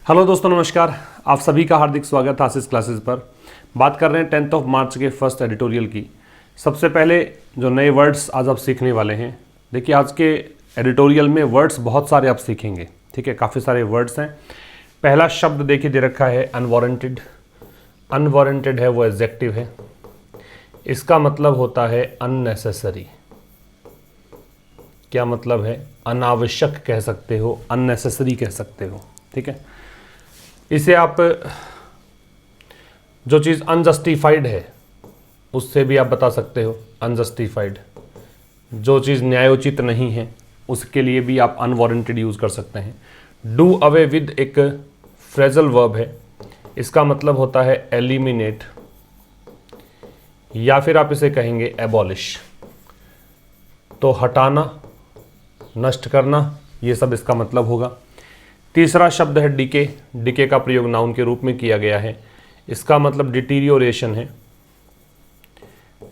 Hello दोस्तों, नमस्कार। आप सभी का हार्दिक स्वागत है आशीष क्लासेस पर। बात कर रहे हैं 10 मार्च के फर्स्ट एडिटोरियल की। सबसे पहले जो नए वर्ड्स आज आप सीखने वाले हैं, देखिए आज के एडिटोरियल में वर्ड्स बहुत सारे आप सीखेंगे। ठीक है, काफ़ी सारे वर्ड्स हैं। पहला शब्द देखिए दे रखा है अनवारंटेड। अनवारंटेड है वो एडजेक्टिव है। इसका मतलब होता है अननेसेसरी। क्या मतलब है? अनावश्यक कह सकते हो, अननेसेसरी कह सकते हो। ठीक है, इसे आप जो चीज़ अनजस्टिफाइड है उससे भी आप बता सकते हो अनजस्टिफाइड। जो चीज़ न्यायोचित नहीं है उसके लिए भी आप अनवारंटेड यूज़ कर सकते हैं। डू अवे विद एक फ्रेजल वर्ब है। इसका मतलब होता है एलिमिनेट, या फिर आप इसे कहेंगे एबॉलिश। तो हटाना, नष्ट करना, ये सब इसका मतलब होगा। तीसरा शब्द है डिके। डिके का प्रयोग नाउन के रूप में किया गया है। इसका मतलब डिटीरियोरेशन है।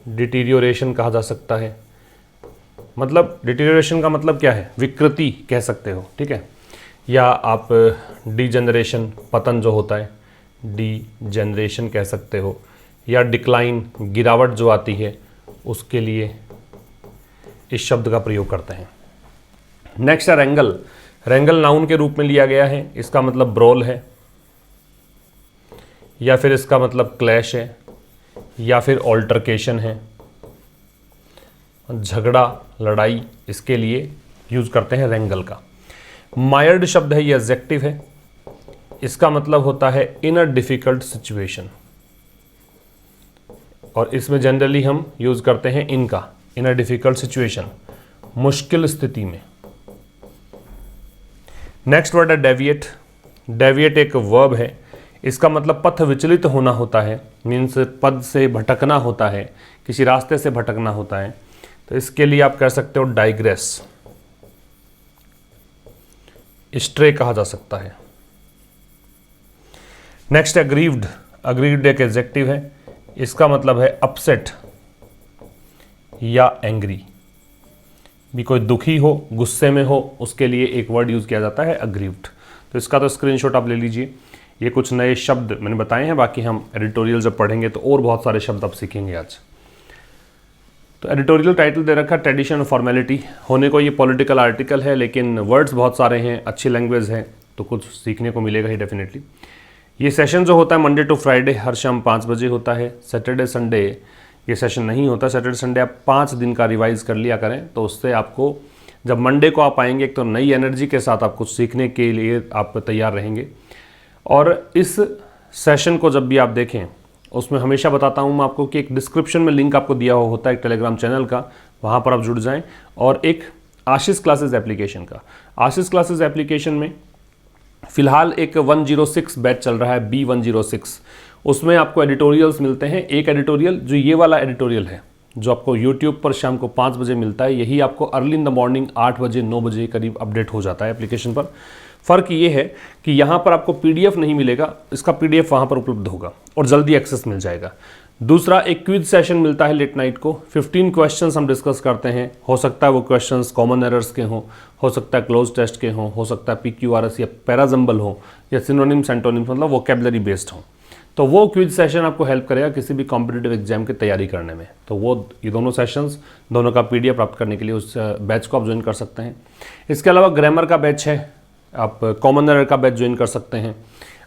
डिटीरियोरेशन कहा जा सकता है। मतलब डिटीरियोरेशन का मतलब क्या है? विकृति कह सकते हो। ठीक है, या आप डीजेनरेशन, पतन जो होता है, डीजेनरेशन कह सकते हो, या डिक्लाइन, गिरावट जो आती है, उसके लिए इस शब्द का प्रयोग करते हैं। नेक्स्ट है रेंगल। रेंगल नाउन के रूप में लिया गया है। इसका मतलब ब्रोल है, या फिर इसका मतलब क्लैश है, या फिर ऑल्टरकेशन है, झगड़ा, लड़ाई, इसके लिए यूज करते हैं रेंगल का। मायर्ड शब्द है, ये एडजेक्टिव है। इसका मतलब होता है इन अ डिफिकल्ट सिचुएशन, और इसमें जनरली हम यूज करते हैं इनका, इन अ डिफिकल्ट सिचुएशन, मुश्किल स्थिति में। नेक्स्ट वर्ड है डेविएट। डेविएट एक वर्ब है। इसका मतलब पथ विचलित होना होता है, मीन्स पद से भटकना होता है, किसी रास्ते से भटकना होता है। तो इसके लिए आप कह सकते हो डाइग्रेस, स्ट्रे कहा जा सकता है। नेक्स्ट है अग्रीव्ड। अग्रीव्ड एक एडजेक्टिव है। इसका मतलब है अपसेट या एंग्री। भी कोई दुखी हो, गुस्से में हो, उसके लिए एक वर्ड यूज़ किया जाता है अग्रीव्ड। तो इसका तो स्क्रीनशॉट आप ले लीजिए। ये कुछ नए शब्द मैंने बताए हैं, बाकी हम एडिटोरियल जब पढ़ेंगे तो और बहुत सारे शब्द आप सीखेंगे आज। तो एडिटोरियल टाइटल दे रखा है ट्रेडिशन और फॉर्मेलिटी। होने को ये पॉलिटिकल आर्टिकल है, लेकिन वर्ड्स बहुत सारे हैं, अच्छी लैंग्वेज है, तो कुछ सीखने को मिलेगा ही डेफिनेटली। ये सेशन जो होता है मंडे टू फ्राइडे हर शाम 5 बजे होता है। सैटरडे संडे ये सेशन नहीं होता। सैटरडे संडे आप 5 दिन का रिवाइज कर लिया करें, तो उससे आपको जब मंडे को आप आएंगे एक तो नई एनर्जी के साथ आप कुछ सीखने के लिए आप तैयार रहेंगे। और इस सेशन को जब भी आप देखें, उसमें हमेशा बताता हूँ मैं आपको कि एक डिस्क्रिप्शन में लिंक आपको दिया हुआ होता है एक टेलीग्राम चैनल का, वहाँ पर आप जुड़ जाएँ, और एक आशीष क्लासेस एप्लीकेशन का। आशीष क्लासेस एप्लीकेशन में फ़िलहाल एक 106 बैच चल रहा है, B106। उसमें आपको एडिटोरियल्स मिलते हैं। एक एडिटोरियल जो ये वाला एडिटोरियल है, जो आपको यूट्यूब पर शाम को 5 बजे मिलता है, यही आपको अर्ली इन द मॉर्निंग 8 बजे 9 बजे करीब अपडेट हो जाता है एप्लीकेशन पर। फ़र्क ये है कि यहाँ पर आपको PDF नहीं मिलेगा, इसका PDF वहाँ पर उपलब्ध होगा और जल्दी एक्सेस मिल जाएगा। दूसरा, एक क्विज सेशन मिलता है लेट नाइट को। 15 क्वेश्चंस हम डिस्कस करते हैं। हो सकता है वो क्वेश्चंस कॉमन एरर्स के हों, हो सकता है क्लोज टेस्ट के हों, हो सकता है PQRS या पैराजम्बल हो, या सिनोनिम्स एंटोनिम्स, मतलब वोकैबुलरी बेस्ड हो। तो वो क्विज सेशन आपको हेल्प करेगा किसी भी कॉम्पिटिटिव एग्जाम की तैयारी करने में। तो वो ये दोनों सेशंस, दोनों का PDF प्राप्त करने के लिए उस बैच को आप ज्वाइन कर सकते हैं। इसके अलावा ग्रामर का बैच है, आप कॉमन एरर का बैच ज्वाइन कर सकते हैं,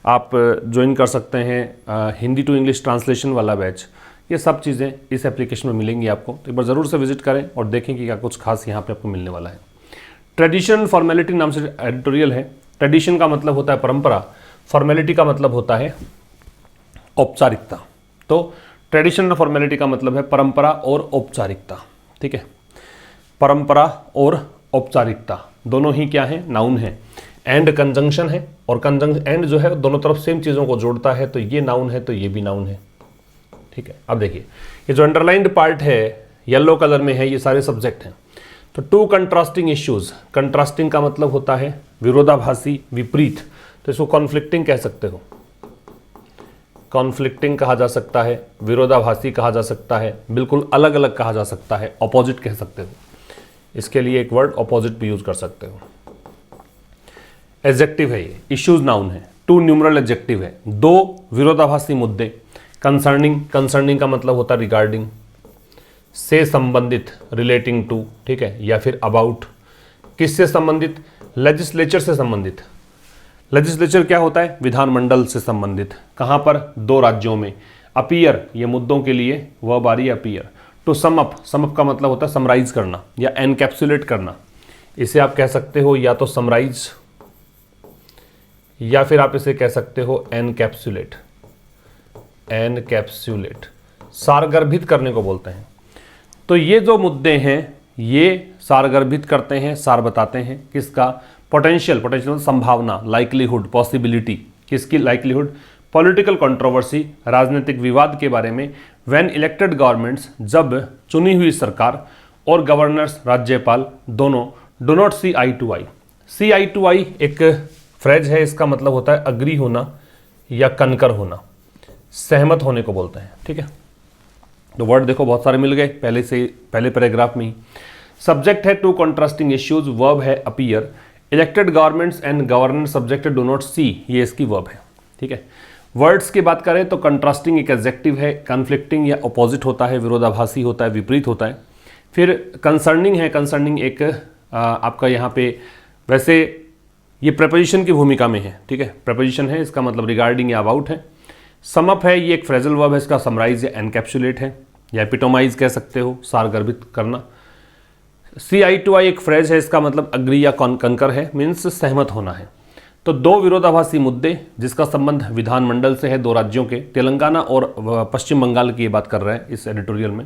आप ज्वाइन कर सकते हैं हिंदी टू इंग्लिश ट्रांसलेशन वाला बैच। ये सब चीज़ें इस एप्लीकेशन में मिलेंगी आपको, तो एक बार ज़रूर से विजिट करें और देखें कि क्या कुछ खास यहाँ पे आपको मिलने वाला है। ट्रेडिशन फॉर्मेलिटी नाम से एडिटोरियल है। ट्रेडिशन का मतलब होता है परंपरा, फॉर्मेलिटी का मतलब होता है औपचारिकता। तो ट्रेडिशन और फॉर्मेलिटी का मतलब है परंपरा और औपचारिकता। ठीक है, परंपरा और औपचारिकता दोनों ही क्या है? नाउन है। एंड कंजंक्शन है, और कंजंक्शन एंड जो है दोनों तरफ सेम चीज़ों को जोड़ता है, तो ये नाउन है तो ये भी नाउन है। ठीक है, अब देखिए ये जो अंडरलाइंड पार्ट है येलो कलर में है, ये सारे सब्जेक्ट हैं। तो टू कंट्रास्टिंग इश्यूज। कंट्रास्टिंग का मतलब होता है विरोधाभासी, विपरीत, तो इसको कॉन्फ्लिक्टिंग कह सकते हो। कॉन्फ्लिक्टिंग कहा जा सकता है, विरोधाभासी कहा जा सकता है, बिल्कुल अलग अलग कहा जा सकता है, ऑपोजिट कह सकते हो। इसके लिए एक वर्ड ऑपोजिट भी यूज कर सकते हो। एडजेक्टिव है ये, इश्यूज नाउन है। टू न्यूमरल एडजेक्टिव है, दो विरोधाभासी मुद्दे। कंसर्निंग का मतलब होता है रिगार्डिंग, से संबंधित रिलेटिंग टू, ठीक है, या फिर अबाउट। किससे संबंधित? लेजिस्लेचर से संबंधित। लेजिस्लेचर क्या होता है? विधानमंडल से संबंधित। कहाँ पर? दो राज्यों में। अपीयर, ये मुद्दों के लिए वर्ब आ रही है अपीयर। टू सम अप का मतलब होता है समराइज करना या एनकैप्सुलेट करना। इसे आप कह सकते हो या तो समराइज या फिर आप इसे कह सकते हो एनकैप्सुलेट। सारगर्भित करने को बोलते हैं। तो ये जो मुद्दे हैं ये सारगर्भित करते हैं, सार बताते हैं किसका? पोटेंशियल संभावना, लाइकलीहुड, पॉसिबिलिटी। किसकी लाइकलीहुड? पॉलिटिकल कंट्रोवर्सी, राजनीतिक विवाद के बारे में। व्हेन इलेक्टेड गवर्नमेंट्स, जब चुनी हुई सरकार, और गवर्नर्स, राज्यपाल, दोनों do not see eye to eye. See eye to eye एक फ्रेज है, इसका मतलब होता है अग्री होना या कनकर होना, सहमत होने को बोलते हैं, ठीक है। तो वर्ड देखो बहुत सारे मिल गए पहले पैराग्राफ में ही। सब्जेक्ट है टू कॉन्ट्रास्टिंग इश्यूज, वर्ब है appear. Elected governments and governor subject do not see, ये इसकी वर्ब है, ठीक है। वर्ड्स की बात करें तो कंट्रास्टिंग एक एडजेक्टिव है, कन्फ्लिक्टिंग या अपोजिट होता है, विरोधाभासी होता है, विपरीत होता है। फिर कंसर्निंग है, कंसर्निंग एक आपका यहाँ पे वैसे ये प्रेपोजिशन की भूमिका में है, ठीक है, प्रेपोजिशन है, इसका मतलब रिगार्डिंग या अबाउट है। सम अप है, ये एक फ्रेजल वर्ब है, इसका समराइज या एनकैप्सुलेट है या एपिटोमाइज कह सकते हो, सारगर्भित करना। सी आई टू आई एक फ्रेज है, इसका मतलब अग्री या कंकर है, मीन्स सहमत होना है। तो दो विरोधाभासी मुद्दे जिसका संबंध विधानमंडल से है, दो राज्यों के, तेलंगाना और पश्चिम बंगाल की ये बात कर रहे हैं इस एडिटोरियल में।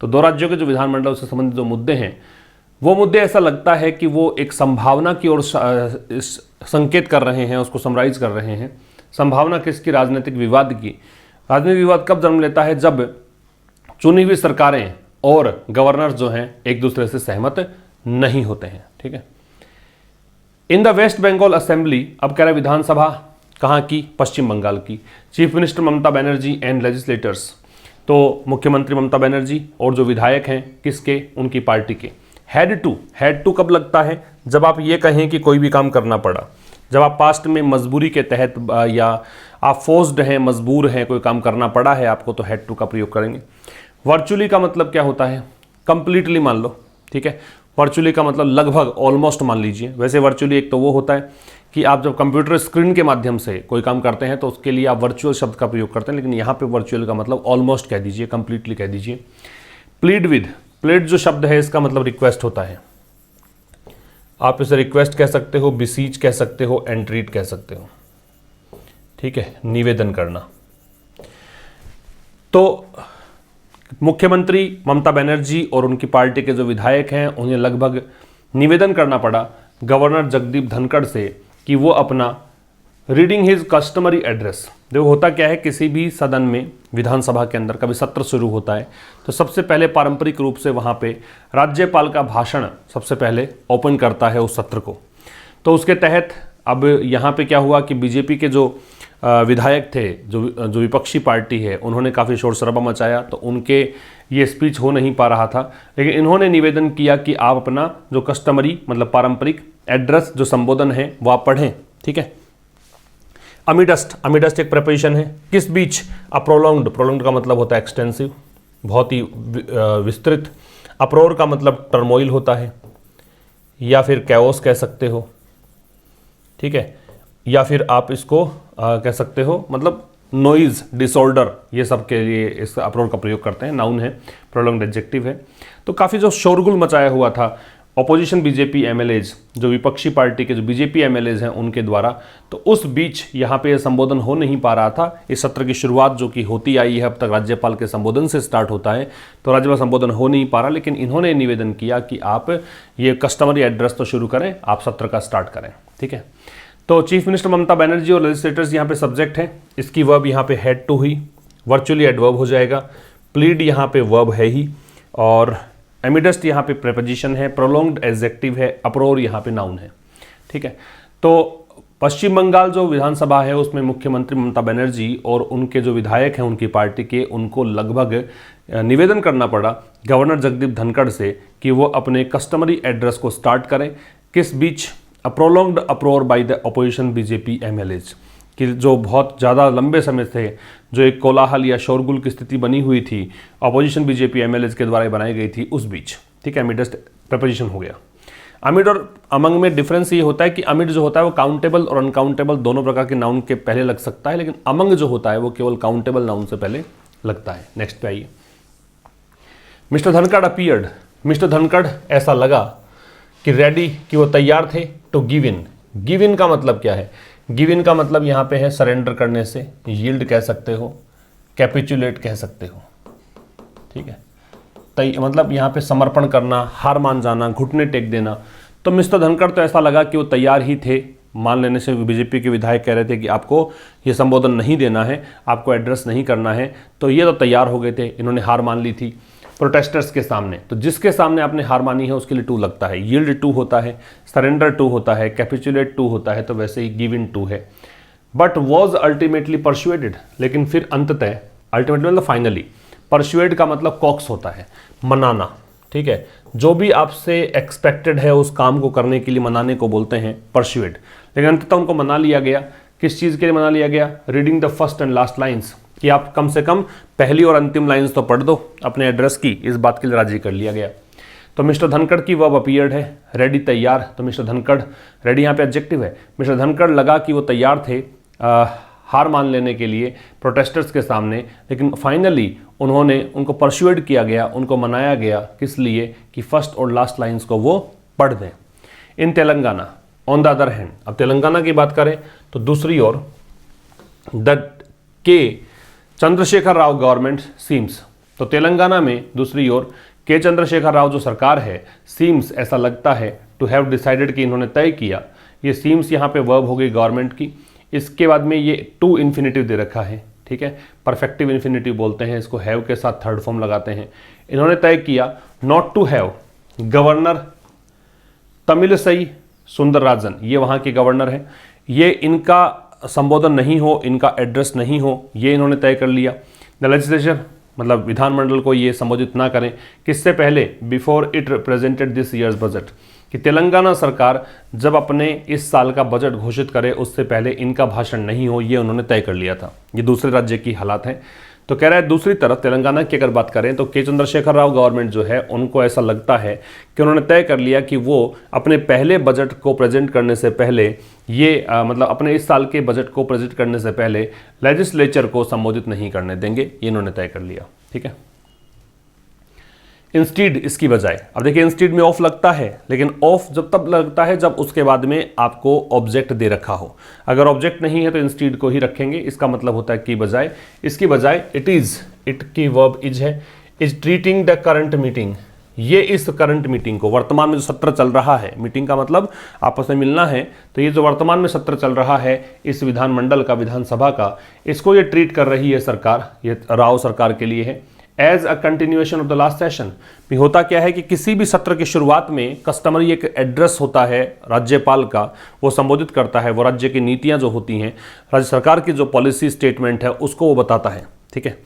तो दो राज्यों के जो विधानमंडल से संबंधित जो मुद्दे हैं, वो मुद्दे ऐसा लगता है कि वो एक संभावना की ओर संकेत कर रहे हैं, उसको समराइज कर रहे हैं। संभावना किसकी? राजनीतिक विवाद की। राजनीतिक विवाद कब जन्म लेता है? जब चुनी हुई सरकारें और गवर्नर जो हैं एक दूसरे से सहमत नहीं होते हैं, ठीक है। In the West Bengal assembly, अब कह रहे विधानसभा कहाँ की? पश्चिम बंगाल की। Chief minister Mamata Banerjee and legislators, तो मुख्यमंत्री ममता बनर्जी और जो विधायक हैं किसके? उनकी पार्टी के। हैड टू कब लगता है? जब आप ये कहें कि कोई भी काम करना पड़ा, जब आप पास्ट में मजबूरी के तहत या आप फोर्स्ड हैं, मजबूर हैं, कोई काम करना पड़ा है आपको, तो हैड टू का प्रयोग करेंगे। वर्चुअली का मतलब क्या होता है? कंप्लीटली मान लो, ठीक है। वर्चुअली का मतलब लगभग, ऑलमोस्ट मान लीजिए। वैसे वर्चुअली एक तो वो होता है कि आप जब कंप्यूटर स्क्रीन के माध्यम से कोई काम करते हैं तो उसके लिए आप वर्चुअल शब्द का प्रयोग करते हैं, लेकिन यहाँ पे वर्चुअल का मतलब ऑलमोस्ट कह दीजिए, कंप्लीटली कह दीजिए। प्लीड विद, प्लीड जो शब्द है इसका मतलब रिक्वेस्ट होता है। आप इसे रिक्वेस्ट कह सकते हो, बिसीच कह सकते हो, एंट्रीट कह सकते हो, ठीक है, निवेदन करना। तो मुख्यमंत्री ममता बनर्जी और उनकी पार्टी के जो विधायक हैं उन्हें लगभग निवेदन करना पड़ा गवर्नर जगदीप धनखड़ से कि वो अपना रीडिंग हिज कस्टमरी एड्रेस। देखो होता क्या है, किसी भी सदन में, विधानसभा के अंदर कभी सत्र शुरू होता है तो सबसे पहले पारंपरिक रूप से वहाँ पे राज्यपाल का भाषण सबसे पहले ओपन करता है उस सत्र को। तो उसके तहत अब यहाँ पे क्या हुआ कि बीजेपी के जो विधायक थे, जो विपक्षी पार्टी है, उन्होंने काफ़ी शोर शराबा मचाया, तो उनके ये स्पीच हो नहीं पा रहा था। लेकिन इन्होंने निवेदन किया कि आप अपना जो कस्टमरी मतलब पारंपरिक एड्रेस जो संबोधन है वो आप पढ़ें, ठीक है। अमिडस्ट एक प्रेपोजिशन है, किस बीच? प्रोलॉन्ग्ड का मतलब होता है एक्सटेंसिव, बहुत ही विस्तृत। अप्रोर का मतलब टर्मोइल होता है, या फिर कैओस कह सकते हो, ठीक है, या फिर आप इसको कह सकते हो मतलब नॉइज, डिसऑर्डर, ये सब के लिए इस अप्रोर का प्रयोग करते हैं। नाउन है, प्रोलॉन्ग्ड एडजेक्टिव है। तो काफ़ी जो शोरगुल मचाया हुआ था ऑपोजिशन बीजेपी एमएलएज, जो विपक्षी पार्टी के जो बीजेपी एमएलएज हैं उनके द्वारा, तो उस बीच यहाँ पे संबोधन हो नहीं पा रहा था। इस सत्र की शुरुआत जो कि होती आई है अब तक राज्यपाल के संबोधन से स्टार्ट होता है, तो राज्यपाल संबोधन हो नहीं पा रहा, लेकिन इन्होंने निवेदन किया कि आप ये कस्टमरी एड्रेस तो शुरू करें, आप सत्र का स्टार्ट करें, ठीक है। तो चीफ मिनिस्टर ममता बनर्जी और लेजिस्लेटर्स यहाँ पे सब्जेक्ट है, इसकी वर्ब यहाँ पे हैड टू हुई, वर्चुअली एडवर्ब हो जाएगा, प्लीड यहाँ पे वर्ब है ही, और एमिडस्ट यहाँ पे प्रेपोजिशन है, प्रोलॉन्ग्ड एडजेक्टिव है, अप्रोर यहाँ पे नाउन है, ठीक है। तो पश्चिम बंगाल जो विधानसभा है उसमें मुख्यमंत्री ममता बनर्जी और उनके जो विधायक हैं उनकी पार्टी के, उनको लगभग निवेदन करना पड़ा गवर्नर जगदीप धनखड़ से कि वो अपने कस्टमरी एड्रेस को स्टार्ट करें। किस बीच? A prolonged uproar by the opposition BJP MLAs, कि जो बहुत ज़्यादा लंबे समय से जो एक कोलाहल या शोरगुल की स्थिति बनी हुई थी अपोजिशन बीजेपी एमएलएज के द्वारा बनाई गई थी उस बीच, ठीक है, अमिडेस्ट प्रपोजिशन हो गया। अमिड और अमंग में डिफरेंस ये होता है कि अमिड जो होता है वो काउंटेबल और अनकाउंटेबल दोनों प्रकार के नाउन के पहले लग सकता है, लेकिन अमंग जो होता है वो केवल काउंटेबल नाउन से पहले लगता है। नेक्स्ट पे आइए। Mister Dhankhar appeared, mister Dhankhar ऐसा लगा कि रेडी, कि वो तैयार थे to give in. Give in का मतलब क्या है? गिव इन का मतलब यहाँ पे है सरेंडर करने से, यील्ड कह सकते हो, कैपिचुलेट कह सकते हो, ठीक है, मतलब यहाँ पे समर्पण करना, हार मान जाना, घुटने टेक देना। तो मिस्टर धनखड़ तो ऐसा लगा कि वो तैयार ही थे। मान लेने से बीजेपी के विधायक कह रहे थे कि आपको ये संबोधन नहीं देना है, आपको एड्रेस नहीं करना है, तो ये तो तैयार हो गए थे, इन्होंने हार मान ली थी प्रोटेस्टर्स के सामने। तो जिसके सामने आपने हार मानी है उसके लिए टू लगता है, यील्ड टू होता है, सरेंडर टू होता है, कैपिचुलेट टू होता है, तो वैसे ही गिव इन टू है। बट वॉज अल्टीमेटली परसुएडेड, लेकिन फिर अंततः, अल्टीमेटली मतलब फाइनली, परसुएड का मतलब कॉक्स होता है, मनाना, ठीक है, जो भी आपसे एक्सपेक्टेड है उस काम को करने के लिए मनाने को बोलते हैं परसुएड। लेकिन अंततः उनको मना लिया गया। किस चीज़ के लिए मना लिया गया? Reading the first and last lines, कि आप कम से कम पहली और अंतिम लाइन्स तो पढ़ दो अपने एड्रेस की, इस बात के लिए राजी कर लिया गया। तो मिस्टर धनखड़ की वर्ब अपीयर्ड है, रेडी तैयार, तो मिस्टर धनखड़, रेडी यहाँ पे एडजेक्टिव है। मिस्टर धनखड़ लगा कि वो तैयार थे हार मान लेने के लिए प्रोटेस्टर्स के सामने, लेकिन फाइनली उनको परसुएड किया गया, उनको मनाया गया, किस लिए? कि फर्स्ट और लास्ट लाइन्स को वो पढ़ दें। In Telangana, on the other hand, अब तेलंगाना की बात करें तो दूसरी ओर द के चंद्रशेखर राव गवर्नमेंट सीम्स, तो तेलंगाना में दूसरी ओर के चंद्रशेखर राव जो सरकार है, सीम्स ऐसा लगता है, टू हैव डिसाइडेड कि इन्होंने तय किया। ये सीम्स यहाँ पे वर्ब हो गई गवर्नमेंट की, इसके बाद में ये टू इन्फिनिटिव दे रखा है, ठीक है, परफेक्टिव इन्फिनिटिव बोलते हैं इसको, हैव के साथ थर्ड फॉर्म लगाते हैं। इन्होंने तय किया not to have governor Tamilisai Soundararajan, ये वहाँ के गवर्नर हैं, ये इनका संबोधन नहीं हो, इनका एड्रेस नहीं हो, ये इन्होंने तय कर लिया। द लेजिस्लेचर मतलब विधानमंडल को ये संबोधित ना करें, किससे पहले? Before it presented this years budget, कि तेलंगाना सरकार जब अपने इस साल का बजट घोषित करे उससे पहले इनका भाषण नहीं हो, ये उन्होंने तय कर लिया था। ये दूसरे राज्य की हालात हैं। तो कह रहा है दूसरी तरफ तेलंगाना की अगर बात करें तो के चंद्रशेखर राव गवर्नमेंट जो है उनको ऐसा लगता है कि उन्होंने तय कर लिया कि वो अपने पहले बजट को प्रेजेंट करने से पहले ये मतलब अपने इस साल के बजट को प्रेजेंट करने से पहले लेजिस्लेचर को संबोधित नहीं करने देंगे, ये इन्होंने तय कर लिया, ठीक है। इंस्टीड, इसकी बजाय, अब देखिए इंस्टीड में ऑफ लगता है, लेकिन ऑफ जब तब लगता है जब उसके बाद में आपको ऑब्जेक्ट दे रखा हो। अगर ऑब्जेक्ट नहीं है तो इंस्टीड को ही रखेंगे, इसका मतलब होता है की बजाय। इसकी बजाय इट इज, इट की वर्ब इज है, is treating the current meeting, ये इस करंट मीटिंग को, वर्तमान में जो सत्र चल रहा है, मीटिंग का मतलब आपस में मिलना है, तो ये जो वर्तमान में सत्र चल रहा है इस विधानमंडल का, विधानसभा का, इसको ये ट्रीट कर रही है सरकार, ये राव सरकार के लिए है, as a continuation of the last session. भी होता क्या है कि किसी भी सत्र की शुरुआत में कस्टमरी एक एड्रेस होता है राज्यपाल का, वो संबोधित करता है, वो राज्य की नीतियां जो होती हैं, राज्य सरकार की जो पॉलिसी स्टेटमेंट है उसको वो बताता है, ठीक है,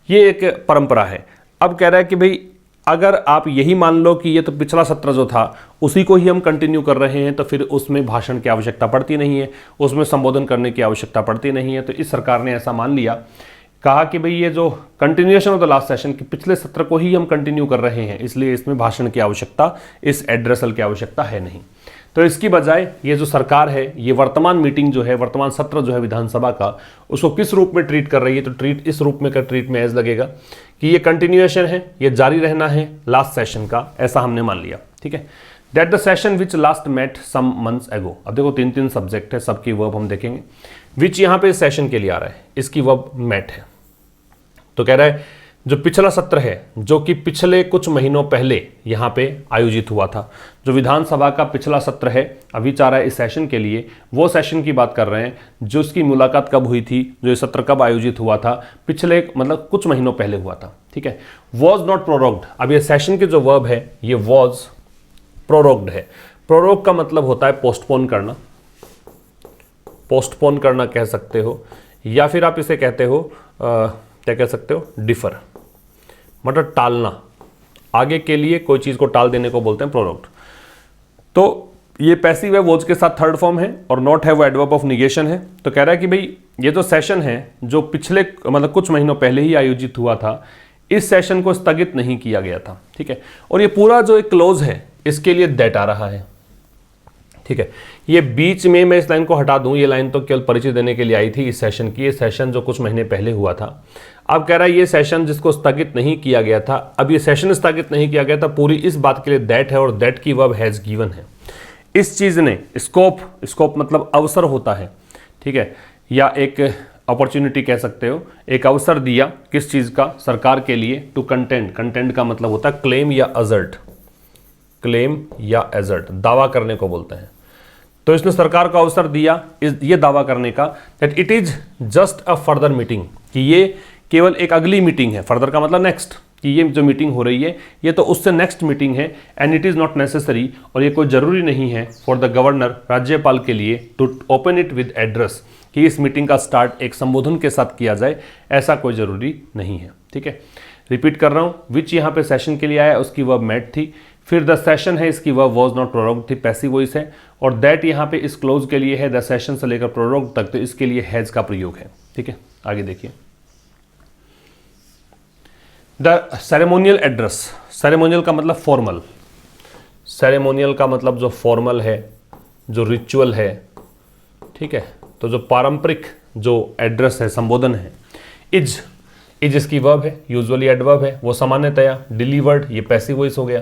ये एक परंपरा है। अब कह रहा है कि भाई अगर आप यही मान लो कि ये तो पिछला सत्र जो था उसी को ही हम कंटिन्यू कर रहे हैं, तो फिर उसमें भाषण की आवश्यकता पड़ती नहीं है, उसमें संबोधन करने की आवश्यकता पड़ती नहीं है। तो इस सरकार ने ऐसा मान लिया, कहा कि भाई ये जो continuation of the last session के पिछले सत्र को ही हम कंटिन्यू कर रहे हैं, इसलिए इसमें भाषण की आवश्यकता, इस एड्रेसल की आवश्यकता है नहीं। तो इसकी बजाय ये जो सरकार है, ये वर्तमान मीटिंग जो है, वर्तमान सत्र जो है विधानसभा का, उसको किस रूप में ट्रीट कर रही है? तो ट्रीट इस रूप में कर, ट्रीट में एज लगेगा कि ये कंटिन्यूएशन है, ये जारी रहना है लास्ट सेशन का, ऐसा हमने मान लिया, ठीक है। That the session which last met some months ago. अब देखो 3 सब्जेक्ट है, सबकी वर्ब हम देखेंगे। विच यहाँ पे सेशन के लिए आ रहा है, इसकी वर्ब मेट है। तो कह रहा है जो पिछला सत्र है, जो कि पिछले कुछ महीनों पहले यहाँ पे आयोजित हुआ था, जो विधानसभा का पिछला सत्र है, अभी चाह रहा है इस सेशन के लिए, वो सेशन की बात कर रहे हैं जो इसकी मुलाकात कब हुई थी, जो ये सत्र कब आयोजित हुआ था, पिछले मतलब कुछ महीनों पहले हुआ था, ठीक है। वॉज नॉट प्रोरोग्ड, अब ये सेशन की जो वर्ब है ये वॉज प्रोरोग्ड है। प्रोरोग का मतलब होता है पोस्टपोन करना, पोस्टपोन करना कह सकते हो, या फिर आप इसे कहते हो क्या कह सकते हो, डिफर, मतलब टालना, आगे के लिए कोई चीज़ को टाल देने को बोलते हैं प्रोरोग्ड। तो ये पैसिव है, वॉज के साथ थर्ड फॉर्म है, और नॉट है वो एडवर्ब ऑफ निगेशन है। तो कह रहा है कि भाई ये जो सेशन है जो पिछले मतलब कुछ महीनों पहले ही आयोजित हुआ था, इस सेशन को स्थगित नहीं किया गया था। ठीक है, और ये पूरा जो एक क्लोज है इसके लिए दैट आ रहा है। ठीक है, ये बीच में मैं इस लाइन को हटा दूं, ये लाइन तो केवल परिचय देने के लिए आई थी इस सेशन की। ये सेशन जो कुछ महीने पहले हुआ था, अब कह रहा है ये सेशन जिसको स्थगित नहीं किया गया था, अब ये सेशन स्थगित नहीं किया गया था, पूरी इस बात के लिए दैट है, और दैट की वर्ब हैज गिवन है। इस चीज ने स्कोप मतलब अवसर होता है, ठीक है, या एक अपॉर्चुनिटी कह सकते हो, एक अवसर दिया किस चीज का, सरकार के लिए, टू कंटेंट का मतलब होता है क्लेम या अजर्ट, क्लेम या एजर्ट, दावा करने को बोलते हैं। तो इसने सरकार को अवसर दिया ये दावा करने का that it is just a further meeting, कि ये केवल एक अगली मीटिंग है, फर्दर का मतलब नेक्स्ट, कि ये जो मीटिंग हो रही है ये तो उससे नेक्स्ट मीटिंग है, and it is not necessary, और ये कोई ज़रूरी नहीं है फॉर द गवर्नर, राज्यपाल के लिए, to open it with address, कि इस मीटिंग का स्टार्ट एक संबोधन के साथ किया जाए, ऐसा कोई ज़रूरी नहीं है। ठीक है, रिपीट कर रहा हूँ, विच यहाँ पे सेशन के लिए आया, उसकी वर्ब मेट थी, फिर द सेशन है, इसकी वर्ब वॉज नॉट प्रोरोग्ड थी, पैसिव वॉइस है, और दैट यहाँ पे इस क्लोज के लिए है, द सेशन से लेकर प्रोरोग्ड तक, तो इसके लिए हैज का प्रयोग है। ठीक है, आगे देखिए, द सेरेमोनियल एड्रेस, सेरेमोनियल का मतलब फॉर्मल, सेरेमोनियल का मतलब जो फॉर्मल है, जो रिचुअल है, ठीक है, तो जो पारंपरिक जो एड्रेस है, संबोधन है, इज इसकी वर्ब है, यूजुअली एडवर्ब है, वो सामान्यतया, डिलीवर्ड ये पैसिव वॉइस हो गया,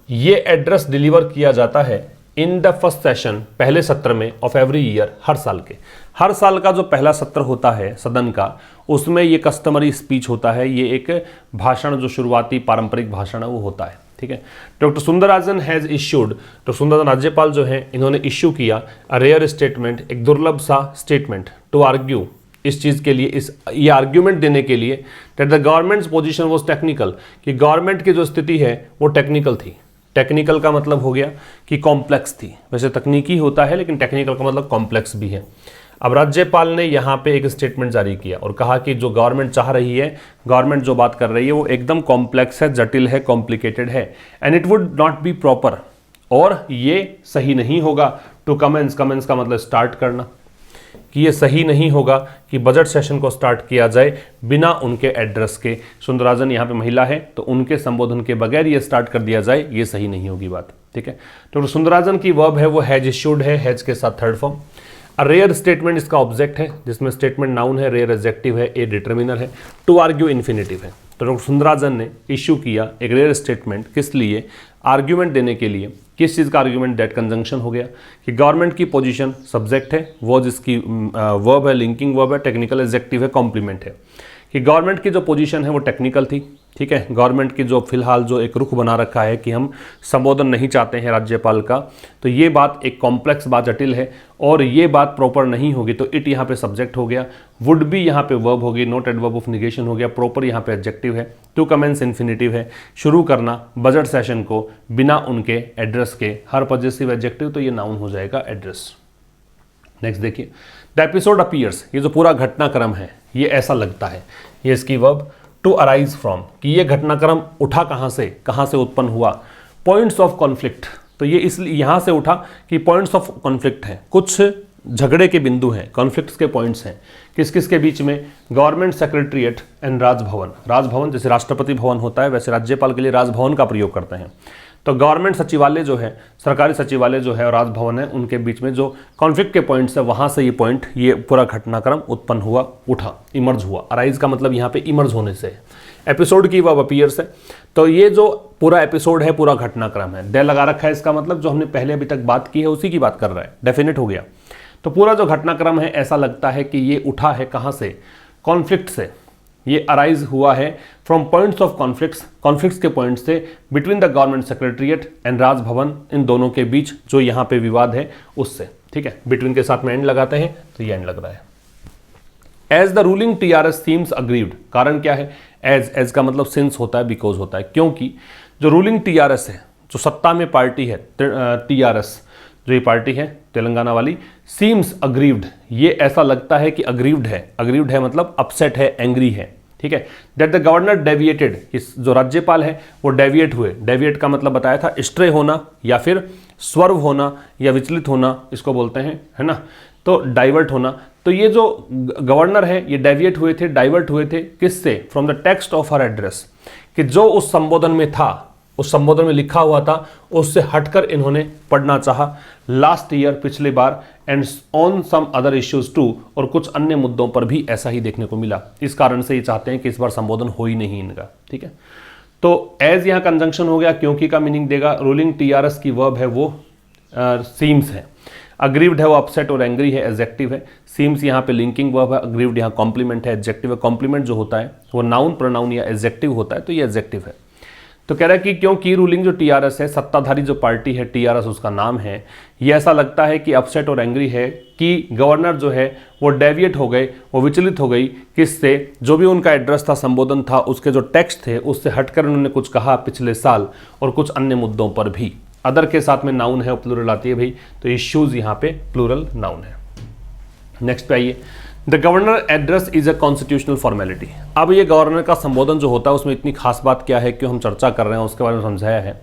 ये एड्रेस डिलीवर किया जाता है इन द फर्स्ट सेशन, पहले सत्र में, ऑफ एवरी ईयर, हर साल के, हर साल का जो पहला सत्र होता है सदन का, उसमें ये कस्टमरी स्पीच होता है, ये एक भाषण जो शुरुआती पारंपरिक भाषण है वो होता है। ठीक है, doctor Soundararajan has issued, doctor Soundararajan राज्यपाल जो है इन्होंने इश्यू किया अ रेयर स्टेटमेंट, एक दुर्लभ सा स्टेटमेंट, टू आर्ग्यू, इस चीज़ के लिए, ये आर्ग्यूमेंट देने के लिए that the governments position was technical, कि गवर्नमेंट की जो स्थिति है वो टेक्निकल थी। टेक्निकल का मतलब हो गया कि कॉम्प्लेक्स थी, वैसे तकनीकी होता है लेकिन टेक्निकल का मतलब कॉम्प्लेक्स भी है। अब राज्यपाल ने यहाँ पे एक स्टेटमेंट जारी किया और कहा कि जो गवर्नमेंट चाह रही है, गवर्नमेंट जो बात कर रही है वो एकदम कॉम्प्लेक्स है, जटिल है, कॉम्प्लिकेटेड है, and it would not be proper, और ये सही नहीं होगा टू कमेंस, कमेंस का मतलब स्टार्ट करना, कि ये सही नहीं होगा कि बजट सेशन को स्टार्ट किया जाए बिना उनके एड्रेस के। सुंदरराजन यहाँ पे महिला है तो उनके संबोधन के बगैर ये स्टार्ट कर दिया जाए, ये सही नहीं होगी बात। ठीक है, तो सुंदरराजन की वर्ब है वो हैज इश्यूड है, हैज के साथ third form. A rare statement इसका ऑब्जेक्ट है, जिसमें स्टेटमेंट नाउन है, रेयर एडजेक्टिव है, ए डिटर्मिनर है, टू आर्ग्यू इन्फिनेटिव है। तो डॉक्टर सुंदरराजन ने इश्यू किया एक रेयर स्टेटमेंट, किस लिए, आर्ग्यूमेंट देने के लिए। किस चीज़ का आर्ग्यूमेंट, दैट कंजंक्शन हो गया कि गवर्नमेंट की पोजीशन सब्जेक्ट है, वो जिसकी वर्ब है, लिंकिंग वर्ब है, टेक्निकल एडजेक्टिव है, कॉम्प्लीमेंट है, कि गवर्नमेंट की जो पोजीशन है वो टेक्निकल थी। ठीक है, गवर्नमेंट की जो फिलहाल जो एक रुख बना रखा है कि हम संबोधन नहीं चाहते हैं राज्यपाल का, तो ये बात एक कॉम्प्लेक्स बात, जटिल है, और ये बात प्रॉपर नहीं होगी, तो इट यहाँ पे सब्जेक्ट हो गया, वुड बी यहाँ पे वर्ब होगी, नॉट एडवर्ब ऑफ निगेशन हो गया, प्रॉपर यहाँ पे एडजेक्टिव है, टू कमेंस इन्फिनेटिव है, शुरू करना बजट सेशन को बिना उनके एड्रेस के, हर पॉजिटिव एडजेक्टिव, तो ये नाउन हो जाएगा एड्रेस। नेक्स्ट देखिए, द एपिसोड अपीयर्स, ये जो पूरा घटनाक्रम है ये ऐसा लगता है, ये इसकी वर्ब टू अराइज फ्रॉम, कि ये घटनाक्रम उठा कहाँ से उत्पन्न हुआ, पॉइंट्स ऑफ कॉन्फ्लिक्ट, तो ये इसलिए यहाँ से उठा कि पॉइंट्स ऑफ कॉन्फ्लिक्ट हैं, कुछ झगड़े के बिंदु हैं, कॉन्फ्लिक्ट्स के पॉइंट्स हैं, किस किस के बीच में, government secretariat and Raj Bhavan, Raj Bhavan जैसे राष्ट्रपति भवन होता है वैसे राज्यपाल के लिए राजभवन का प्रयोग करते हैं, तो गवर्नमेंट सचिवालय जो है, सरकारी सचिवालय जो है और राजभवन है, उनके बीच में जो कॉन्फ्लिक्ट के पॉइंट्स है, वहाँ से ये पॉइंट, ये पूरा घटनाक्रम उत्पन्न हुआ, उठा, इमर्ज हुआ। अराइज का मतलब यहाँ पे इमर्ज होने से है। एपिसोड की वर्ब अपीयर्स है, तो ये जो पूरा एपिसोड है पूरा घटनाक्रम है, दे लगा रखा है, इसका मतलब जो हमने पहले अभी तक बात की है उसी की बात कर रहा है, डेफिनेट हो गया। तो पूरा जो घटनाक्रम है ऐसा लगता है कि ये उठा है कहाँ से, कॉन्फ्लिक्ट से, ये अराइज हुआ है फ्रॉम पॉइंट्स ऑफ कॉन्फ्लिक्ट्स के पॉइंट से, between the government secretariat and Raj Bhavan, इन दोनों के बीच जो यहाँ पे विवाद है उससे। ठीक है, बिटवीन के साथ में एंड लगाते हैं तो ये एंड लग रहा है। As the ruling TRS seems aggrieved, कारण क्या है, एज का मतलब सिंस होता है, बिकॉज होता है, क्योंकि जो रूलिंग टीआरएस है, जो सत्ता में पार्टी है, टीआरएस जो ये पार्टी है तेलंगाना वाली, सीम्स अग्रीव्ड, ये ऐसा लगता है कि अग्रीव्ड है मतलब अपसेट है, एंग्री है। ठीक है, दैट द गवर्नर डेविएटेड, जो राज्यपाल है वो डेविएट हुए, डेविएट का मतलब बताया था स्ट्रे होना या फिर स्वर्व होना या विचलित होना इसको बोलते हैं, है ना। तो डाइवर्ट होना, तो ये जो गवर्नर है ये डेविएट हुए थे, डाइवर्ट हुए थे किससे? From the text of her address, कि जो उस संबोधन में था, उस संबोधन में लिखा हुआ था, उससे हटकर इन्होंने पढ़ना चाहा लास्ट ईयर, पिछली बार, and on some other issues too, और कुछ अन्य मुद्दों पर भी ऐसा ही देखने को मिला। इस कारण से ये चाहते हैं कि इस बार संबोधन हो ही नहीं इनका, ठीक है। तो एज यहाँ कंजंक्शन हो गया, क्योंकि का मीनिंग देगा। रूलिंग टीआरएस की वर्ब है वो सीम्स है, अग्रीव्ड है वो अपसेट और एंग्री है, एडजेक्टिव है। सीम्स यहाँ पे लिंकिंग वर्ब है, अग्रीव्ड यहाँ कॉम्प्लीमेंट है, एडजेक्टिव है। कॉम्प्लीमेंट जो होता है वो नाउन, प्रोनाउन या एडजेक्टिव होता है, तो ये एडजेक्टिव है। तो कह रहा है कि क्योंकि रूलिंग जो टीआरएस है, सत्ताधारी जो पार्टी है, टीआरएस उसका नाम है, ये ऐसा लगता है कि अपसेट और एंग्री है कि गवर्नर जो है वो डेविएट हो गए, वो विचलित हो गई, किससे? जो भी उनका एड्रेस था, संबोधन था, उसके जो टेक्स्ट थे उससे हटकर उन्होंने कुछ कहा पिछले साल, और कुछ अन्य मुद्दों पर भी। अदर के साथ में नाउन है, प्लूरल आती है भाई, तो इश्यूज यहाँ पे प्लूरल नाउन है। नेक्स्ट पे आइए, the governor address is a constitutional formality. अब ये गवर्नर का संबोधन जो होता है उसमें इतनी खास बात क्या है, क्यों हम चर्चा कर रहे हैं, उसके बारे में समझाया है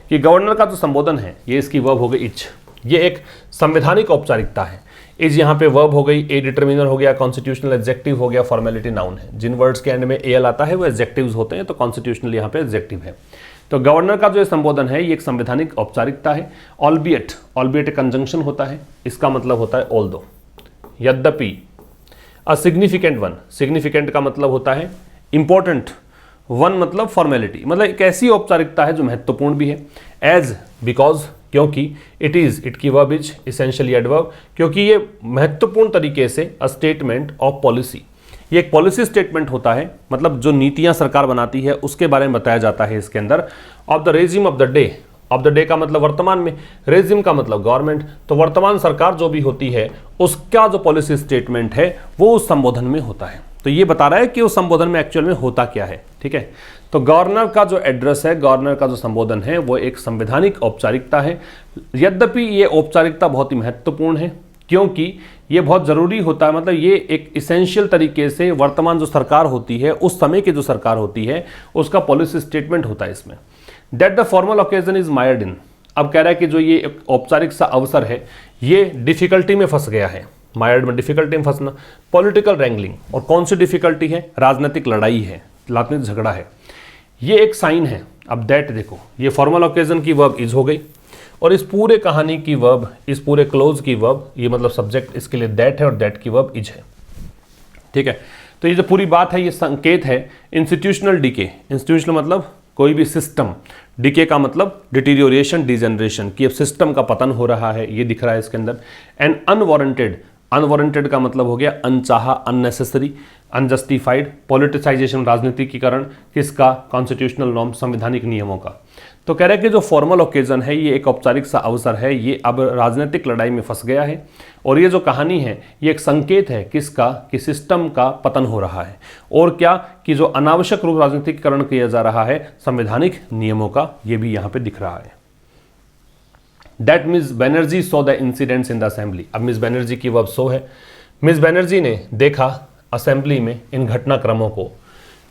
कि गवर्नर का जो संबोधन है, ये इसकी वर्ब हो गई इज, ये एक संवैधानिक औपचारिकता है। इज यहाँ पे वर्ब हो गई, ए डिटर्मिनर हो गया, कॉन्स्टिट्यूशनल एडजेक्टिव हो गया, फॉर्मेलिटी नाउन है। जिन वर्ड्स के एंड में एल आता है वो एडजेक्टिव्स होते हैं, तो कॉन्स्टिट्यूशनल यहाँ पे एडजेक्टिव है। तो गवर्नर का जो संबोधन है ये एक संवैधानिक औपचारिकता है। ऑल्बिएट, ऑल्बिएट एक कंजंक्शन होता है, इसका मतलब होता है ऑल्दो, यद्यपि। अ सिग्निफिकेंट वन, सिग्निफिकेंट का मतलब होता है इंपॉर्टेंट, वन मतलब फॉर्मेलिटी, मतलब एक ऐसी औपचारिकता है जो महत्वपूर्ण भी है। एज, बिकॉज, क्योंकि, इट इज, इट की वर्ब इज, इसेंशियली एडवर्ब, क्योंकि ये महत्वपूर्ण तरीके से अ स्टेटमेंट ऑफ पॉलिसी, ये एक पॉलिसी स्टेटमेंट होता है, मतलब जो नीतियां सरकार बनाती है उसके बारे में बताया जाता है इसके अंदर। Of the regime of the day, of the day का मतलब वर्तमान में, रेजिम का मतलब गवर्नमेंट, तो वर्तमान सरकार जो भी होती है उसका जो पॉलिसी स्टेटमेंट है वो उस संबोधन में होता है। तो ये बता रहा है कि उस संबोधन में एक्चुअल में होता क्या है, ठीक है। तो गवर्नर का जो एड्रेस है, गवर्नर का जो संबोधन है वो एक संवैधानिक औपचारिकता है। यद्यपि ये औपचारिकता बहुत ही महत्वपूर्ण है, क्योंकि ये बहुत ज़रूरी होता है, मतलब ये एक इसेंशियल तरीके से वर्तमान जो सरकार होती है, उस समय की जो सरकार होती है उसका पॉलिसी स्टेटमेंट होता है इसमें। That the formal occasion is marred in, अब कह रहा है कि जो ये औपचारिक सा अवसर है ये डिफिकल्टी में फंस गया है, मायर्ड में डिफिकल्टी में फंसना, पॉलिटिकल रैंगलिंग, और कौन सी डिफिकल्टी है? राजनीतिक लड़ाई है, राजनीतिक झगड़ा है, ये एक साइन है। अब दैट देखो, ये फॉर्मल ओकेजन की वर्ब इज हो गई, और इस पूरे कहानी की वर्ब, इस पूरे क्लोज की वर्ब, ये मतलब सब्जेक्ट इसके लिए दैट है, और दैट की वर्ब इज है, ठीक है। तो ये जो पूरी बात है ये संकेत है इंस्टीट्यूशनल डीके, इंस्टीट्यूशनल मतलब कोई भी सिस्टम, डीके का मतलब डिटीरियोरेशन, डिजेनरेशन, कि अब सिस्टम का पतन हो रहा है, ये दिख रहा है इसके अंदर। एंड अनवारंटेड, अनवारंटेड का मतलब हो गया अनचाहा, अननेसेसरी, अनजस्टिफाइड, पॉलिटिसाइजेशन, राजनीतिकीकरण, किसका? कॉन्स्टिट्यूशनल नॉर्म, संवैधानिक नियमों का। तो कह रहे हैं कि जो फॉर्मल ओकेजन है ये एक औपचारिक सा अवसर है, ये अब राजनीतिक लड़ाई में फंस गया है, और ये जो कहानी है ये एक संकेत है किसका? कि सिस्टम का पतन हो रहा है, और क्या कि जो अनावश्यक रूप राजनीतिकरण किया जा रहा है संवैधानिक नियमों का, ये भी यहाँ पे दिख रहा है। That miss Banerjee saw the incidents in the assembly, अब मिस बनर्जी की वर्ब सो है, मिस बनर्जी ने देखा असेंबली में इन घटनाक्रमों को,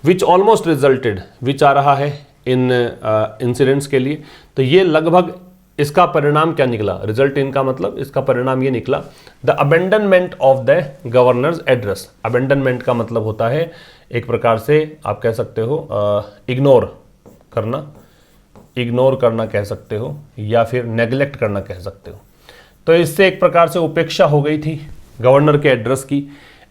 विच ऑलमोस्ट रिजल्टेड, विच आ रहा है इन इंसिडेंट्स के लिए, तो ये लगभग इसका परिणाम क्या निकला? रिजल्ट इनका मतलब इसका परिणाम ये निकला, the abandonment of the governors address. Abandonment का मतलब होता है एक प्रकार से आप कह सकते हो इग्नोर करना, इग्नोर करना कह सकते हो, या फिर नेग्लेक्ट करना कह सकते हो। तो इससे एक प्रकार से उपेक्षा हो गई थी गवर्नर के एड्रेस की।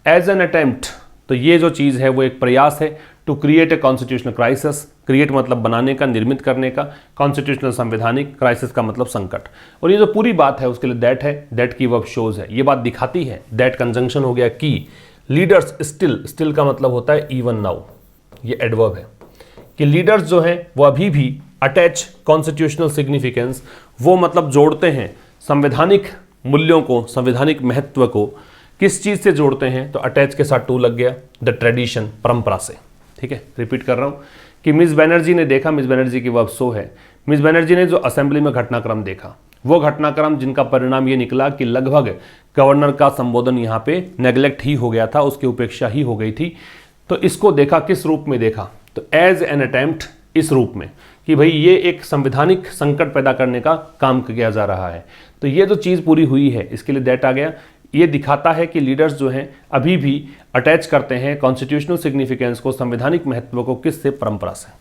एज एन अटेम्प्ट, तो ये जो चीज़ है वो एक प्रयास है, to create a constitutional crisis, create मतलब बनाने का, निर्मित करने का, कॉन्स्टिट्यूशनल संवैधानिक, क्राइसिस का मतलब संकट। और ये जो पूरी बात है उसके लिए दैट है, दैट की वर्ब शोज है, ये बात दिखाती है। दैट कंजंक्शन हो गया की, लीडर्स स्टिल, स्टिल का मतलब होता है इवन नाउ, ये एडवर्ब है कि लीडर्स जो हैं वो अभी भी अटैच कॉन्स्टिट्यूशनल सिग्निफिकेंस, वो मतलब जोड़ते हैं संवैधानिक मूल्यों को, संवैधानिक महत्व को, किस चीज़ से जोड़ते हैं? तो अटैच के साथ टू लग गया, द ट्रेडिशन, परंपरा से, ठीक है। रिपीट कर रहा हूँ कि मिस बनर्जी ने देखा, मिस बनर्जी की वर्ब सो है, मिस बनर्जी ने जो असेंबली में घटनाक्रम देखा, वो घटनाक्रम जिनका परिणाम ये निकला कि लगभग गवर्नर का संबोधन यहाँ पे नेग्लेक्ट ही हो गया था, उसकी उपेक्षा ही हो गई थी। तो इसको देखा, किस रूप में देखा? तो एज एन अटेम्प्ट, इस रूप में कि भाई ये एक संवैधानिक संकट पैदा करने का काम किया जा रहा है। तो ये जो चीज़ पूरी हुई है इसके लिए दैट आ गया। ये दिखाता है कि लीडर्स जो हैं अभी भी अटैच करते हैं कॉन्स्टिट्यूशनल सिग्निफिकेंस को, संवैधानिक महत्व को किससे, परंपरा से।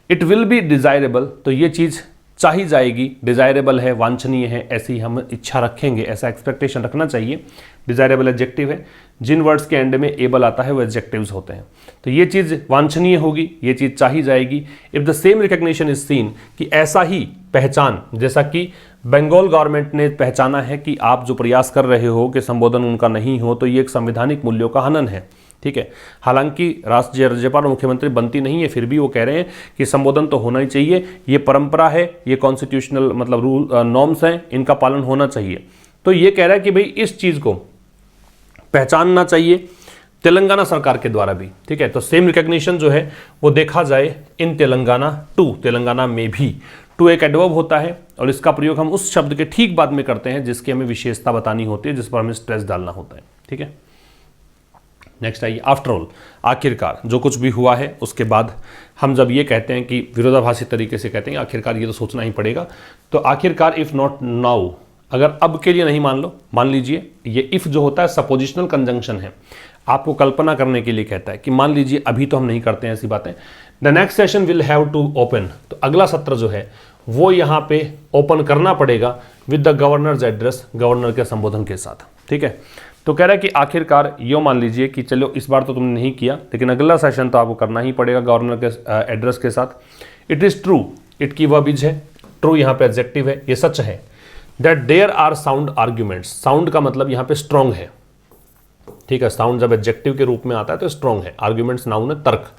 इट विल बी डिजायरेबल, तो ये चीज़ चाही जाएगी, डिजायरेबल है, वांछनीय है, ऐसी हम इच्छा रखेंगे, ऐसा एक्सपेक्टेशन रखना चाहिए। डिजायरेबल एडजेक्टिव है, जिन वर्ड्स के एंड में एबल आता है वो एडजेक्टिव्स होते हैं। तो ये चीज़ वांछनीय होगी, ये चीज़ चाही जाएगी। If the same recognition is seen, कि ऐसा ही पहचान, जैसा कि बंगाल गवर्नमेंट ने पहचाना है कि आप जो प्रयास कर रहे हो कि संबोधन उनका नहीं हो, तो ये एक संवैधानिक मूल्यों का हनन है, ठीक है। हालांकि राज्यपाल और मुख्यमंत्री बनती नहीं है, फिर भी वो कह रहे हैं कि संबोधन तो होना ही चाहिए, ये परंपरा है, ये कॉन्स्टिट्यूशनल मतलब रूल नॉर्म्स हैं, इनका पालन होना चाहिए। तो ये कह रहा है कि भाई इस चीज़ को पहचानना चाहिए तेलंगाना सरकार के द्वारा भी, ठीक है। तो सेम रिकग्निशन जो है वो देखा जाए इन तेलंगाना टू, तेलंगाना में भी। टू एक एडवर्ब होता है और इसका प्रयोग हम उस शब्द के ठीक बाद में करते हैं जिसकी हमें विशेषता बतानी होती है, जिस पर हमें स्ट्रेस डालना होता है, ठीक है। नेक्स्ट आइए, आफ्टर ऑल, आखिरकार जो कुछ भी हुआ है उसके बाद हम जब ये कहते हैं कि विरोधाभासी तरीके से कहते हैं आखिरकार ये तो सोचना ही पड़ेगा, तो आखिरकार इफ नॉट नाउ, अगर अब के लिए नहीं मान लो, मान लीजिए ये इफ जो होता है सपोजिशनल कंजंक्शन है, आपको कल्पना करने के लिए कहता है कि मान लीजिए अभी तो हम नहीं करते हैं ऐसी बातें। The next session will have to open, तो अगला सत्र जो है वो यहाँ पे ओपन करना पड़ेगा with the governors address, governor के संबोधन के साथ, ठीक है। तो कह रहा है कि आखिरकार यो मान लीजिए कि चलो इस बार तो तुमने नहीं किया, लेकिन अगला सेशन तो आपको करना ही पड़ेगा गवर्नर के एड्रेस के साथ। इट इज़ ट्रू, इट की वर्बिज है, ट्रू यहाँ पे एडजेक्टिव है, ये सच है। That there are sound arguments, sound का मतलब यहाँ पे स्ट्रॉन्ग है, ठीक है। साउंड जब एडजेक्टिव के रूप में आता है तो स्ट्रॉन्ग है, आर्ग्यूमेंट्स नाउन है, तर्क।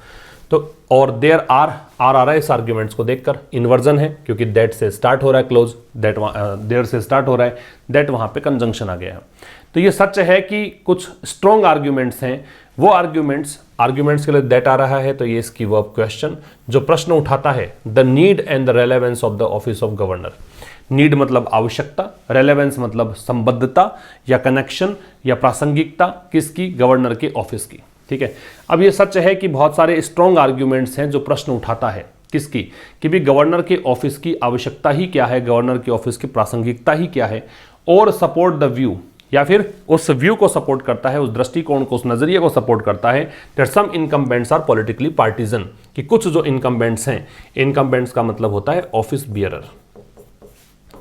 तो और देयर आर आ रहा है इस आर्ग्यूमेंट्स को देखकर, इन्वर्जन है क्योंकि दैट से स्टार्ट हो रहा है क्लोज, दैट देयर से स्टार्ट हो रहा है, दैट वहाँ पे कंजंक्शन आ गया है। तो ये सच है कि कुछ स्ट्रॉन्ग आर्ग्यूमेंट्स हैं, वो आर्ग्यूमेंट्स के लिए दैट आ रहा है, तो ये इसकी वर्ब क्वेश्चन जो प्रश्न उठाता है, the need and the relevance of the office of governor. Need मतलब आवश्यकता, रेलेवेंस मतलब संबद्धता या कनेक्शन या प्रासंगिकता किसकी, गवर्नर के ऑफिस की, ठीक है। अब ये सच है कि बहुत सारे स्ट्रॉन्ग आर्ग्यूमेंट्स हैं जो प्रश्न उठाता है किसकी, कि भी गवर्नर के ऑफिस की आवश्यकता ही क्या है, गवर्नर के ऑफिस की प्रासंगिकता ही क्या है, और सपोर्ट द व्यू, या फिर उस व्यू को सपोर्ट करता है, उस दृष्टिकोण को, उस नजरिए को सपोर्ट करता है that some incumbents are politically partisan, कि कुछ जो इनकम्बेंट्स हैं, इनकम्बेंट्स का मतलब होता है ऑफिस बियरर,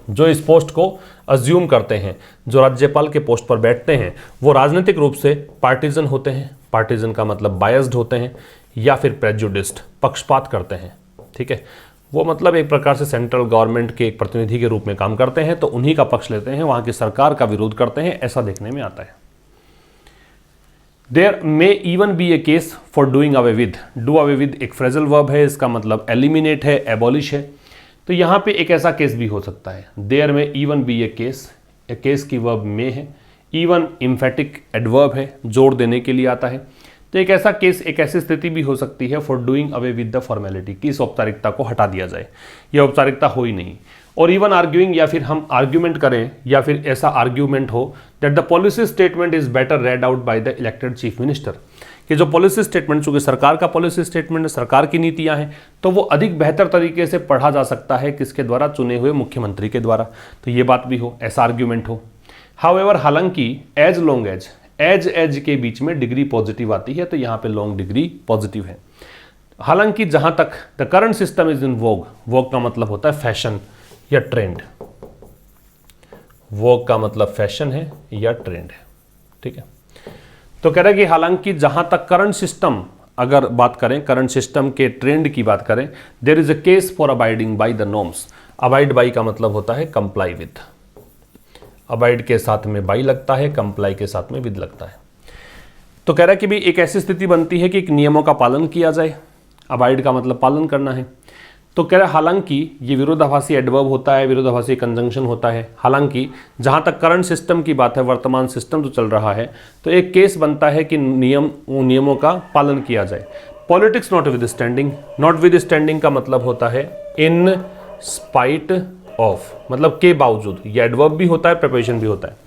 जो इस पोस्ट को अज्यूम करते हैं, जो राज्यपाल के पोस्ट पर बैठते हैं, वो राजनीतिक रूप से पार्टीजन होते हैं, पार्टीजन का मतलब बायस्ड होते हैं, या फिर प्रेजुडिस्ड, पक्षपात करते हैं, ठीक है। वो मतलब एक प्रकार से सेंट्रल गवर्नमेंट के एक प्रतिनिधि के रूप में काम करते हैं, तो उन्हीं का पक्ष लेते हैं, वहां की सरकार का विरोध करते हैं, ऐसा देखने में आता है। There may even be a case for doing away with, do away with एक फ्रेजल वर्ब है, इसका मतलब एलिमिनेट है, एबॉलिश है, तो यहाँ पे एक ऐसा केस भी हो सकता है। देयर में इवन बी ए केस की वर्ब में है, इवन इम्फेटिक एडवर्ब है, जोड़ देने के लिए आता है, तो एक ऐसा केस, एक ऐसी स्थिति भी हो सकती है for doing away with the formality, कि इस औपचारिकता को हटा दिया जाए, यह औपचारिकता हो ही नहीं। और इवन आर्ग्यूइंग, या फिर हम आर्ग्यूमेंट करें, या फिर ऐसा आर्ग्यूमेंट हो that the policy statement is better red out by the elected chief minister, कि जो पॉलिसी स्टेटमेंट, चूंकि सरकार का पॉलिसी स्टेटमेंट, सरकार की नीतियां हैं, तो वो अधिक बेहतर तरीके से पढ़ा जा सकता है किसके द्वारा, चुने हुए मुख्यमंत्री के द्वारा, तो ये बात भी हो, ऐसा आर्ग्यूमेंट हो। हाउएवर, हालांकि एज लॉन्ग एज के बीच में डिग्री पॉजिटिव आती है, तो यहाँ पे लॉन्ग डिग्री पॉजिटिव है। हालांकि जहां तक the current system is in vogue, vogue का मतलब होता है फैशन या ट्रेंड, वोग का मतलब फैशन है या ट्रेंड है, ठीक है। तो कह रहे हैं कि हालांकि जहां तक करंट सिस्टम, अगर बात करें करंट सिस्टम के ट्रेंड की बात करें, there is a case for abiding by the norms. Abide by का मतलब होता है कंप्लाई विद, अबाइड के साथ में बाई लगता है, कंप्लाई के साथ में विद लगता है। तो कह रहा है कि भी एक ऐसी स्थिति बनती है कि एक नियमों का पालन किया जाए, अबाइड का मतलब पालन करना है। तो कह रहा है हालांकि ये विरोधाभासी एडवर्ब होता है, विरोधाभासी कंजंक्शन होता है। हालांकि जहां तक करंट सिस्टम की बात है, वर्तमान सिस्टम जो चल रहा है, तो एक केस बनता है कि नियमों का पालन किया जाए। Politics not with standing, not with standing का मतलब होता है इन स्पाइट ऑफ, मतलब के बावजूद, ये एडवर्ब भी होता है, प्रिपोजिशन भी होता है।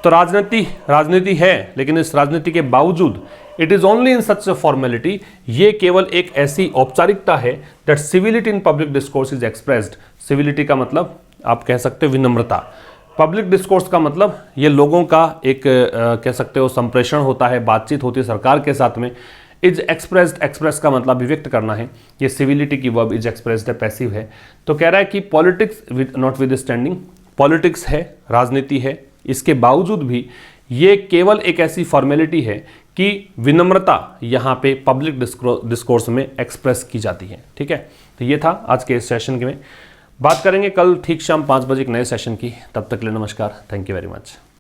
तो राजनीति है, लेकिन इस राजनीति के बावजूद it is only in such a formality, ये केवल एक ऐसी औपचारिकता है that civility in public discourse is expressed. Civility का मतलब आप कह सकते हो विनम्रता, पब्लिक डिस्कोर्स का मतलब ये लोगों का एक कह सकते हो संप्रेषण होता है, बातचीत होती है सरकार के साथ में। इज एक्सप्रेस्ड, एक्सप्रेस का मतलब अभिव्यक्त करना है, ये सिविलिटी की वर्ब इज एक्सप्रेस्ड है, पैसिव है। तो कह रहा है कि politics not with standing, politics है, राजनीति है, इसके बावजूद भी ये केवल एक ऐसी फॉर्मेलिटी है कि विनम्रता यहाँ पे पब्लिक डिस्कोर्स में एक्सप्रेस की जाती है। ठीक है, तो ये था आज के इस सेशन में। बात करेंगे कल ठीक शाम 5 बजे एक नए सेशन की। तब तक के लिए नमस्कार, थैंक यू वेरी मच।